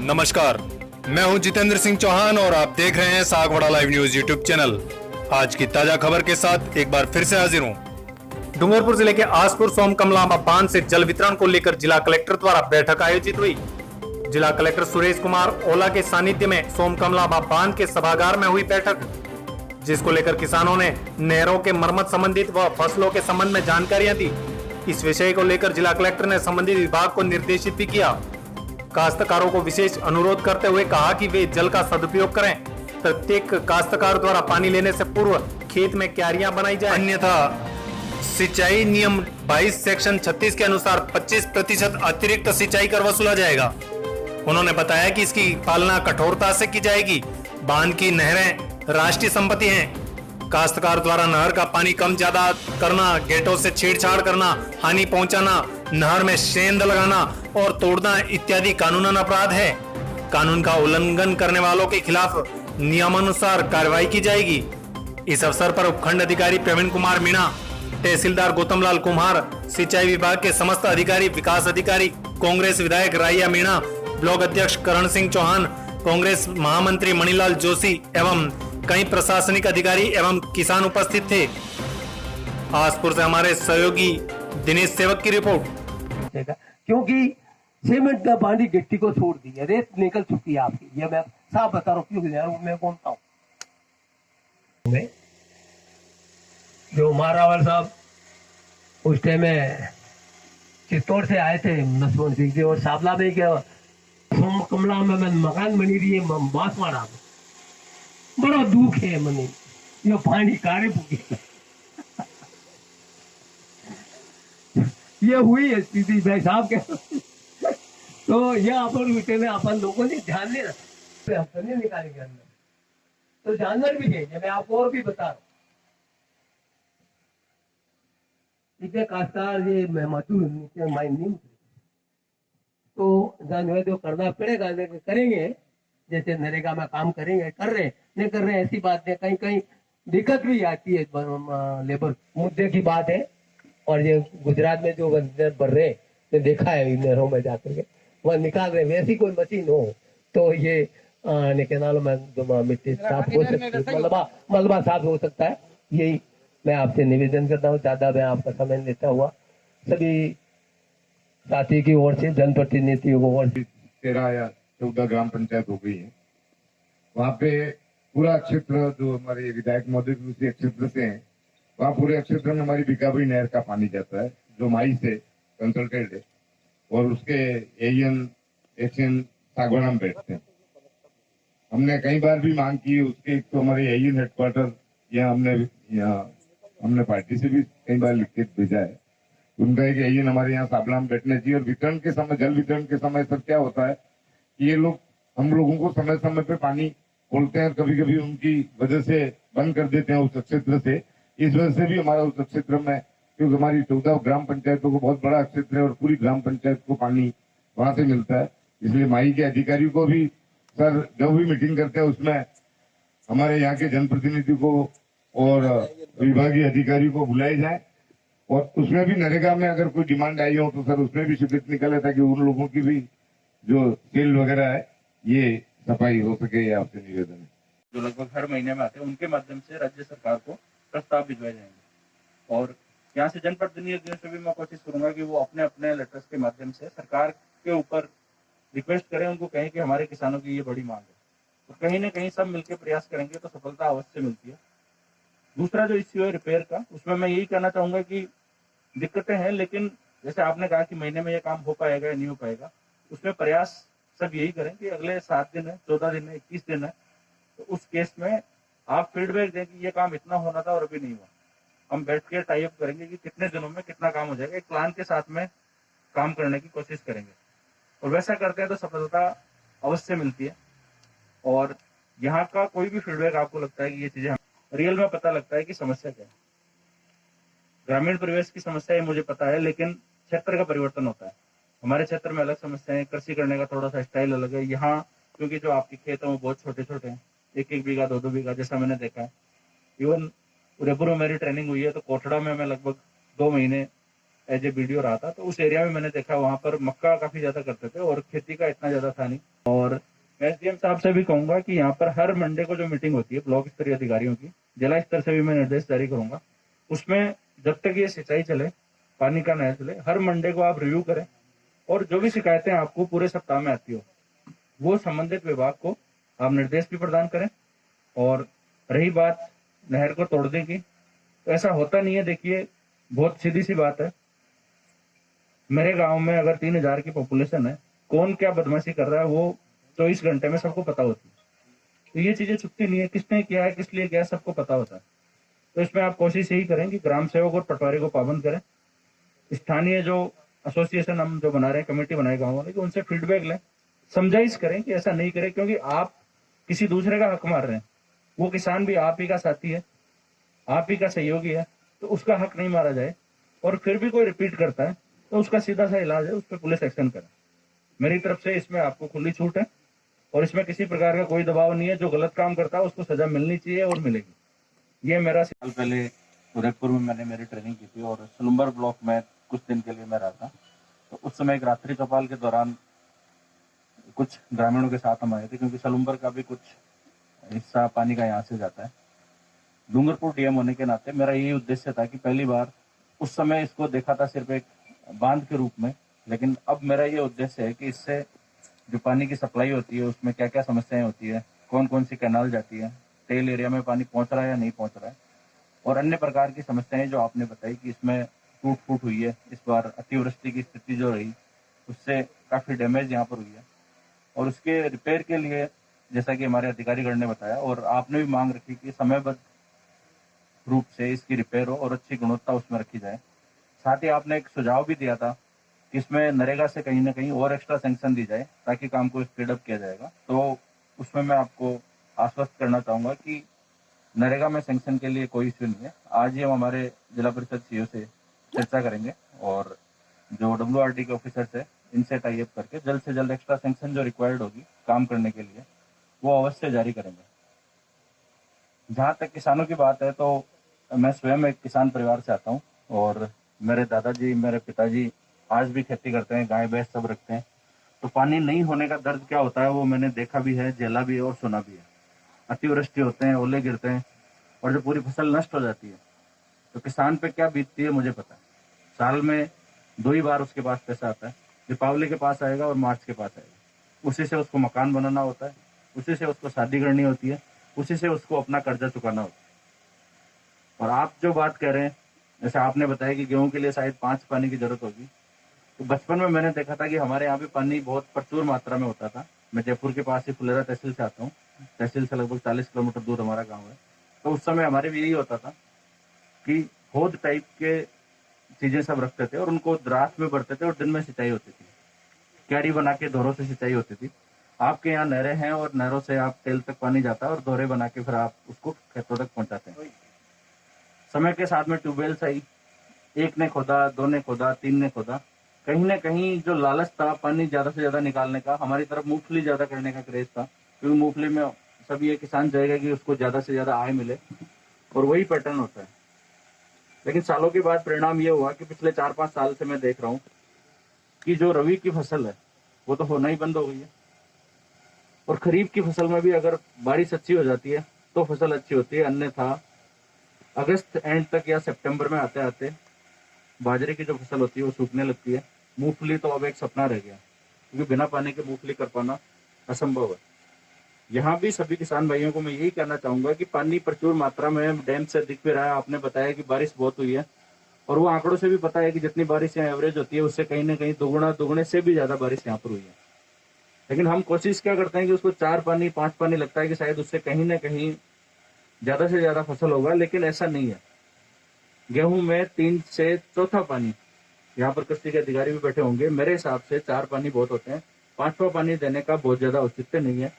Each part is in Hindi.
नमस्कार, मैं हूं जितेंद्र सिंह चौहान और आप देख रहे हैं Sagwara live news YouTube channel. आज की ताजा खबर के साथ एक बार फिर से हाजिर हूं। डूंगरपुर जिले के आसपुर सोमकमलांबा बांध से जल वितरण को लेकर जिला कलेक्टर द्वारा बैठक आयोजित हुई। जिला कलेक्टर सुरेश कुमार ओला के सानिध्य में सोमकमलांबा बांध के सभागार में हुई बैठक, जिसको लेकर किसानों ने नहरों के मरम्मत संबंधित व फसलों के संबंध में जानकारियां दी। इस विषय को लेकर जिला कलेक्टर ने संबंधित विभाग को निर्देशित भी किया। काश्तकारों को विशेष अनुरोध करते हुए कहा कि वे जल का सदुपयोग करें। प्रत्येक काश्तकार द्वारा पानी लेने से पूर्व खेत में क्यारियां बनाई जाए, अन्यथा सिंचाई नियम 22 सेक्शन 36 के अनुसार 25% अतिरिक्त सिंचाई कर वसूला जाएगा। उन्होंने बताया कि इसकी पालना कठोरता से की जाएगी। बांध की नहरें राष्ट्रीय संपत्ति हैं। काश्तकार द्वारा नहर का पानी कम ज्यादा करना, गेटों से छेड़छाड़ करना, हानि पहुंचाना, नहर में सेंध लगाना और तोड़ना इत्यादि कानूनन अपराध है। कानून का उल्लंघन करने वालों के खिलाफ नियमानुसार कार्रवाई की जाएगी। इस अवसर पर उपखंड अधिकारी प्रवीण कुमार मीणा, तहसीलदार गौतम लाल कुम्हार, सिंचाई विभाग के समस्त अधिकारी, विकास अधिकारी, कांग्रेस विधायक राइया मीणा, ब्लॉक अध्यक्ष करण सिंह चौहान, कांग्रेस महामंत्री मणिलाल जोशी एवं कई प्रशासनिक अधिकारी एवं किसान उपस्थित थे। आसपुर से हमारे सहयोगी दिनेश सेवक की रिपोर्ट। क्योंकि सीमेंट का पानी गिट्टी को छोड़ दी है, रेत निकल चुकी है आपकी, ये मैं साफ बता रहा हूँ। क्योंकि मैं बोलता हूँ जो मारावल साहब उस टाइम में चित्तौड़ से आए थे, नसवन सिंह जी, और साबला में क्या कमला में मकान बनी रही है बांसवाड़ा में, बड़ा दुख है मने ये पानी कारे पुगे ये हुई है स्थिति भाई साहब के। तो ये अपन विषय में अपन लोगों ने ध्यान नहीं रखा, हम नहीं निकालेंगे अंदर, तो जानवर भी है। मैं आपको और भी बता रहा हूँ, इतने काश्तकार ये मजदूर माइनिंग तो जानवर जो करना पड़ेगा, करेंगे। जैसे नरेगा में काम करेंगे, कर रहे नहीं कर रहे ऐसी बात है। कहीं कहीं दिक्कत भी आती है, लेबर मुद्दे की बात है। और ये गुजरात में जो भर रहे ने देखा है नहरों में जाकर के वह निकाल रहे, वैसी कोई मशीन हो तो ये केनालों में मिट्टी साफ हो सकती है, मलबा साफ हो सकता है। यही मैं आपसे निवेदन करता हूँ। ज्यादा मैं आपका समय लेता हुआ सभी साथी की ओर से, जनप्रतिनिधियों की ओर से 13 या 14 ग्राम पंचायत हो गई है। वहाँ पे पूरा क्षेत्र जो हमारे विधायक महोदय उसी क्षेत्र से हैं, वहाँ पूरे क्षेत्र में हमारी बिकाबरी नहर का पानी जाता है, जो माई से कंसल्टेड है, और उसके एएन एचएन सागवाड़ा में बैठते हैं। हमने कई बार भी मांग की उसके, तो हमारे एएन हेडक्वार्टर यहाँ हमने पार्टी से भी कई बार लिख के भेजा है। उनका एक एएन हमारे यहाँ साबला में बैठने चाहिए। और वितरण के समय, जल वितरण के समय सर क्या होता है कि ये लोग हम लोगों को समय समय पे पानी खोलते हैं, कभी कभी उनकी वजह से बंद कर देते हैं उस क्षेत्र से। इस वजह से भी हमारा उस क्षेत्र में, क्योंकि हमारी 14 ग्राम पंचायतों को बहुत बड़ा क्षेत्र है और पूरी ग्राम पंचायत को पानी वहां से मिलता है, इसलिए माई के अधिकारी को भी सर जब भी मीटिंग करते हैं उसमें हमारे यहाँ के जनप्रतिनिधि को और विभागीय अधिकारी को बुलाए जाए। और उसमें भी नरेगा में अगर कोई डिमांड आई हो तो सर उसमें भी स्वीकृत निकले, ताकि उन लोगों की भी जो सेल वगैरह है ये सफाई हो सके। ये आपसे निवेदन है। जो लगभग हर महीने में आते हैं, उनके माध्यम से राज्य सरकार को प्रस्ताव भिजवाए जाएंगे। और यहाँ से जनप्रतिनिधियों से भी मैं कोशिश करूंगा कि वो अपने अपने लेटर्स के माध्यम से सरकार के ऊपर रिक्वेस्ट करें, उनको कहें कि हमारे किसानों की ये बड़ी मांग है। तो कहीं ना कहीं सब मिलकर प्रयास करेंगे तो सफलता अवश्य मिलती है। दूसरा जो इश्यू है रिपेयर का, उसमें मैं यही कहना चाहूंगा कि दिक्कतें हैं, लेकिन जैसे आपने कहा कि महीने में ये काम हो पाएगा या नहीं हो पाएगा, उसमें प्रयास सब यही करें कि अगले 7 दिन है, 14 दिन है, 21 दिन है, तो उस केस में आप फीडबैक दें कि ये काम इतना होना था और अभी नहीं हुआ। हम बैठ के टाई अप करेंगे कि कितने दिनों में कितना काम हो जाएगा, एक प्लान के साथ में काम करने की कोशिश करेंगे। और वैसा करते हैं तो सफलता अवश्य मिलती है। और यहाँ का कोई भी फीडबैक आपको लगता है कि ये चीजें रियल में पता लगता है कि समस्या क्या है। ग्रामीण परिवेश की समस्या है मुझे पता है, लेकिन क्षेत्र का परिवर्तन होता है। हमारे क्षेत्र में अलग समस्याएं, कृषि करने का थोड़ा सा स्टाइल अलग है। यहाँ क्योंकि जो आपके खेत हैं वो बहुत छोटे छोटे हैं, 1-1 बीघा 2-2 बीघा जैसा मैंने देखा है। इवन उदयपुर में मेरी ट्रेनिंग हुई है तो कोठड़ा में मैं लगभग 2 महीने एज ए वीडियो रहा था, तो उस एरिया में मैंने देखा वहाँ पर मक्का काफी ज्यादा करते थे और खेती का इतना ज्यादा था नहीं। और मैं एसडीएम साहब से भी कहूंगा कि यहाँ पर हर मंडे को जो मीटिंग होती है ब्लॉक स्तरीय अधिकारियों की, जिला स्तर से भी मैं निर्देश जारी करूंगा, उसमें जब तक ये सिंचाई चले, पानी का नया चले, हर मंडे को आप रिव्यू करें और जो भी शिकायतें आपको पूरे सप्ताह में आती हो वो संबंधित विभाग को आप निर्देश भी प्रदान करें। और रही बात नहर को तोड़ने की, तो ऐसा होता नहीं है। देखिए, बहुत सीधी सी बात है, मेरे गांव में अगर 3000 की पॉपुलेशन है, कौन क्या बदमाशी कर रहा है वो 24 घंटे में सबको पता होती है। तो ये चीजें छुपती नहीं है, किसने किया है, किस लिए किया है, सबको पता होता है। तो इसमें आप कोशिश यही करें कि ग्राम सेवक और पटवारी को पाबंद करें। स्थानीय जो एसोसिएशन हम जो बना रहे हैं, कमेटी बनाए गाँव वाले, उनसे फीडबैक लें, समझाइश करें कि ऐसा नहीं करें, क्योंकि आप किसी दूसरे का हक मार रहे हैं। वो किसान भी आप ही का साथी है, आप ही का सहयोगी है, तो उसका हक नहीं मारा जाए। और फिर भी कोई रिपीट करता है तो उसका सीधा सा इलाज है, उस पर पुलिस एक्शन करे। मेरी तरफ से इसमें आपको खुली छूट है और इसमें किसी प्रकार का कोई दबाव नहीं है। जो गलत काम करता है उसको सजा मिलनी चाहिए और मिलेगी। ये मेरा साल पहले उदयपुर में मैंने मेरी ट्रेनिंग की थी और सलुम्बर ब्लॉक में कुछ दिन के लिए मैं रहा था। तो उस समय एक रात्रि चौपाल के दौरान कुछ ग्रामीणों के साथ हम आए थे, क्योंकि सलुम्बर का भी कुछ हिस्सा पानी का यहाँ से जाता है। डूंगरपुर डीएम होने के नाते मेरा यही उद्देश्य था कि पहली बार उस समय इसको देखा था सिर्फ एक बांध के रूप में, लेकिन अब मेरा ये उद्देश्य है कि इससे जो पानी की सप्लाई होती है उसमें क्या क्या समस्याएं होती है, कौन कौन सी कैनाल जाती है, टेल एरिया में पानी पहुंच रहा है या नहीं पहुंच रहा है, और अन्य प्रकार की समस्याएं जो आपने बताई कि इसमें टूट फूट हुई है। इस बार अतिवृष्टि की स्थिति जो रही उससे काफी डैमेज यहाँ पर हुई है और उसके रिपेयर के लिए जैसा कि हमारे अधिकारीगण ने बताया और आपने भी मांग रखी कि समयबद्ध रूप से इसकी रिपेयर हो और अच्छी गुणवत्ता उसमें रखी जाए। साथ ही आपने एक सुझाव भी दिया था कि इसमें नरेगा से कहीं ना कहीं और एक्स्ट्रा सैंक्शन दी जाए ताकि काम को स्पीड अप किया जाएगा। तो उसमें मैं आपको आश्वस्त करना चाहूंगा कि नरेगा में सैंक्शन के लिए कोई इश्यू नहीं है। आज ही हम हमारे जिला परिषद सीईओ से चर्चा करेंगे और जो डब्ल्यूआरडी के ऑफिसर्स है इनसे टाई अप करके जल्द से जल्द एक्स्ट्रा सैंक्शन जो रिक्वायर्ड होगी काम करने के लिए वो अवश्य जारी करेंगे। जहाँ तक किसानों की बात है तो मैं स्वयं एक किसान परिवार से आता हूँ और मेरे दादाजी, मेरे पिताजी आज भी खेती करते हैं, गाय भैंस सब रखते हैं। तो पानी नहीं होने का दर्द क्या होता है वो मैंने देखा भी है, झेला भी है और सुना भी है। अतिवृष्टि होते हैं, ओले गिरते हैं और जो पूरी फसल नष्ट हो जाती है तो किसान पे क्या बीतती है मुझे पता है। साल में 2 ही बार उसके पास पैसा आता है, दीपावली के पास आएगा और मार्च के पास आएगा। उसी से उसको मकान बनाना होता है, उसी से उसको शादी करनी होती है, उसी से उसको अपना कर्जा चुकाना होता है। और आप जो बात कह रहे हैं, जैसे आपने बताया कि गेहूं के लिए शायद 5 पानी की जरूरत होगी, तो बचपन में मैंने देखा था कि हमारे यहाँ पे पानी बहुत प्रचुर मात्रा में होता था। मैं जयपुर के पास ही फुलेरा तहसील से आता हूँ, तहसील से लगभग 40 किलोमीटर दूर हमारा गाँव है। तो उस समय हमारे भी यही होता था कि हौद टाइप के चीजें सब रखते थे और उनको रात में भरते थे और दिन में सिंचाई होती थी। क्यारी बना के दोहरों से सिंचाई होती थी। आपके यहाँ नहरें हैं और नहरों से आप टेल तक पानी जाता है और दोहरे बना के फिर आप उसको खेतों तक पहुंचाते हैं। समय के साथ में ट्यूबवेल सही, 1 ने खोदा, 2 ने खोदा, 3 ने खोदा, कहीं ना कहीं जो लालच था पानी ज्यादा से ज्यादा निकालने का, हमारी तरफ मूंगफली ज्यादा करने का क्रेज था, क्योंकि मूंगफली में सब ये किसान चाहेगा कि उसको ज्यादा से ज्यादा आय मिले और वही पैटर्न होता है। लेकिन सालों के बाद परिणाम ये हुआ कि पिछले 4-5 साल से मैं देख रहा हूँ कि जो रबी की फसल है वो तो होना ही बंद हो गई है और खरीफ की फसल में भी अगर बारिश अच्छी हो जाती है तो फसल अच्छी होती है, अन्यथा अगस्त एंड तक या सितंबर में आते आते बाजरे की जो फसल होती है वो सूखने लगती है। मूंगफली तो अब एक सपना रह गया, क्योंकि बिना पानी के मूंगफली कर पाना असंभव है। यहाँ भी सभी किसान भाइयों को मैं यही कहना चाहूंगा कि पानी प्रचुर मात्रा में डैम से दिख भी रहा है। आपने बताया कि बारिश बहुत हुई है और वो आंकड़ों से भी पता है कि जितनी बारिश यहाँ एवरेज होती है उससे कहीं ना कहीं दुगने से भी ज्यादा बारिश यहाँ पर हुई है। लेकिन हम कोशिश क्या करते हैं कि उसको 4 पानी 5 पानी लगता है कि शायद उससे कहीं ना कहीं ज्यादा से ज्यादा फसल होगा, लेकिन ऐसा नहीं है। गेहूं में 3 से 4था पानी, यहाँ पर कृषि के अधिकारी भी बैठे होंगे, मेरे हिसाब से 4 पानी बहुत होते हैं। 5वां पानी देने का बहुत ज्यादा औचित्य नहीं है।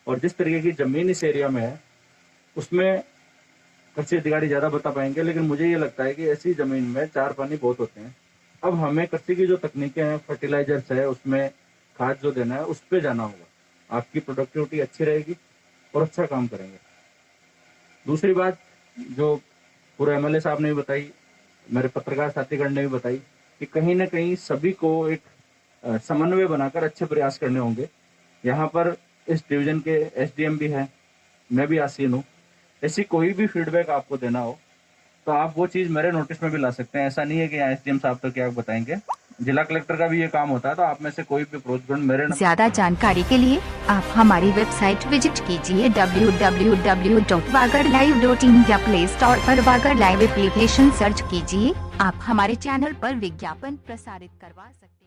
और जिस तरीके की जमीन इस एरिया में है उसमें कृषि अधिकारी ज्यादा बता पाएंगे, लेकिन मुझे ये लगता है कि ऐसी जमीन में 4 पानी बहुत होते हैं। अब हमें कृषि की जो तकनीकें हैं, फर्टिलाइजर्स है, उसमें खाद जो देना है उस पर जाना होगा। आपकी प्रोडक्टिविटी अच्छी रहेगी और अच्छा काम करेंगे। दूसरी बात जो पूरे एमएलए साहब ने भी बताई, मेरे पत्रकार साथीगण ने भी बताई कि कहीं ना कहीं सभी को एक समन्वय बनाकर अच्छे प्रयास करने होंगे। यहाँ पर इस डिवीजन के एसडीएम भी हैं, मैं भी आसीन हूँ। ऐसी कोई भी फीडबैक आपको देना हो तो आप वो चीज मेरे नोटिस में भी ला सकते हैं। ऐसा नहीं है कि यहाँ एसडीएम साहब तो क्या बताएंगे, जिला कलेक्टर का भी ये काम होता है। तो आप में से कोई भी अप्रोच मेरे ज्यादा जानकारी के लिए आप हमारी वेबसाइट विजिट कीजिए www.वागड़लाइव.in या प्ले स्टोर पर वागड़ लाइव एप्लीकेशन सर्च कीजिए। आप हमारे चैनल पर विज्ञापन प्रसारित करवा सकते हैं।